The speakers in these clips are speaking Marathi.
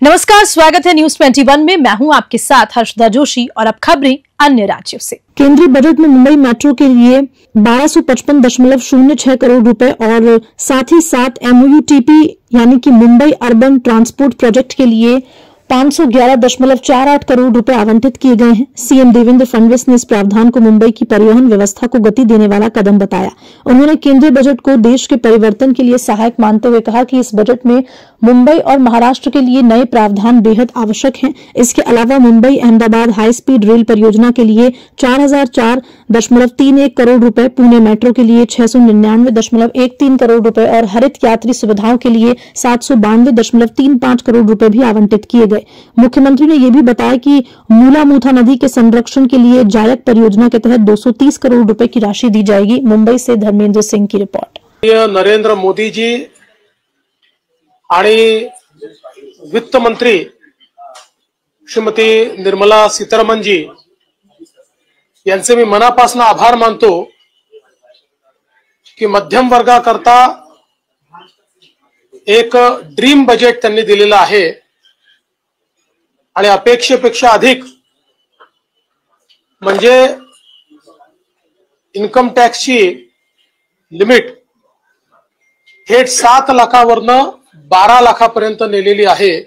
नमस्कार, स्वागत है न्यूज 21 में। मैं हूं आपके साथ हर्षदा जोशी और अब खबरें अन्य राज्यों से। केंद्रीय बजट में मुंबई मेट्रो के लिए 1255.06 करोड़ रुपए और साथ ही साथ MOUTP यानी कि मुंबई अर्बन ट्रांसपोर्ट प्रोजेक्ट के लिए 511.48 करोड़ रुपए आवंटित किए गए हैं। सीएम देवेंद्र फडणवीस ने इस प्रावधान को मुंबई की परिवहन व्यवस्था को गति देने वाला कदम बताया। उन्होंने केंद्रीय बजट को देश के परिवर्तन के लिए सहायक मानते हुए कहा कि इस बजट में मुंबई और महाराष्ट्र के लिए नए प्रावधान बेहद आवश्यक हैं। इसके अलावा मुंबई अहमदाबाद हाई स्पीड रेल परियोजना के लिए 4004.31 करोड़ रुपए, पुणे मेट्रो के लिए 699.13 करोड़ रुपए और हरित यात्री सुविधाओं के लिए 792.35 करोड़ रुपए भी आवंटित किए गए। मुख्यमंत्री ने यह भी बताया कि मूलामूथा नदी के संरक्षण के लिए जायक परियोजना के तहत 230 करोड़ रुपए की राशि दी जाएगी। मुंबई से धर्मेंद्र सिंह की रिपोर्ट। नरेंद्र मोदी जी आणि वित्त मंत्री श्रीमती निर्मला सीतारामन जी यांचे मी मनापासून आभार मानतो की मध्यम वर्गाकरता एक ड्रीम बजेट त्यांनी दिलेलं आहे आणि अपेक्षेपेक्षा अधिक म्हणजे इन्कम टॅक्सची लिमिट थेट 7 लाखावरनं 12 लाखापर्यंत नेलेली आहे।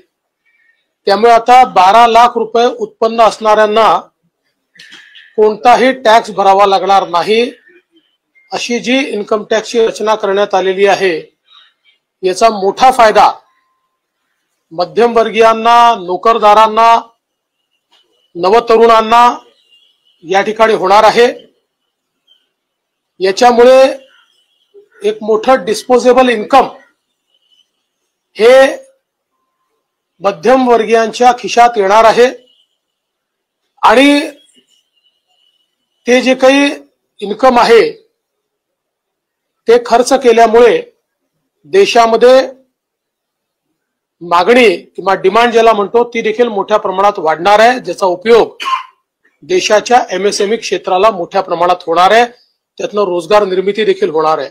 त्यामुळे आता 12 लाख रुपये उत्पन्न असणाऱ्यांना कोणताही टॅक्स भरावा लागणार नाही अशी जी इन्कम टॅक्सची रचना करण्यात आलेली आहे याचा मोठा फायदा मध्यमवर्गीयांना, नोकरदारांना, नवतरुणांना या ठिकाणी होणार आहे। याच्यामुळे एक मोठं डिस्पोजेबल इन्कम हे मध्यम वर्गीयांच्या खिशात येणार आहे आणि ते जे काही इन्कम आहे ते खर्च केल्यामुळे देशामध्ये मागणी किंवा डिमांड ज्याला म्हणतो ती देखील मोठ्या प्रमाणात वाढणार आहे, ज्याचा उपयोग देशाच्या MSME क्षेत्राला मोठ्या प्रमाणात होणार आहे, त्यातनं रोजगार निर्मिती देखील होणार आहे।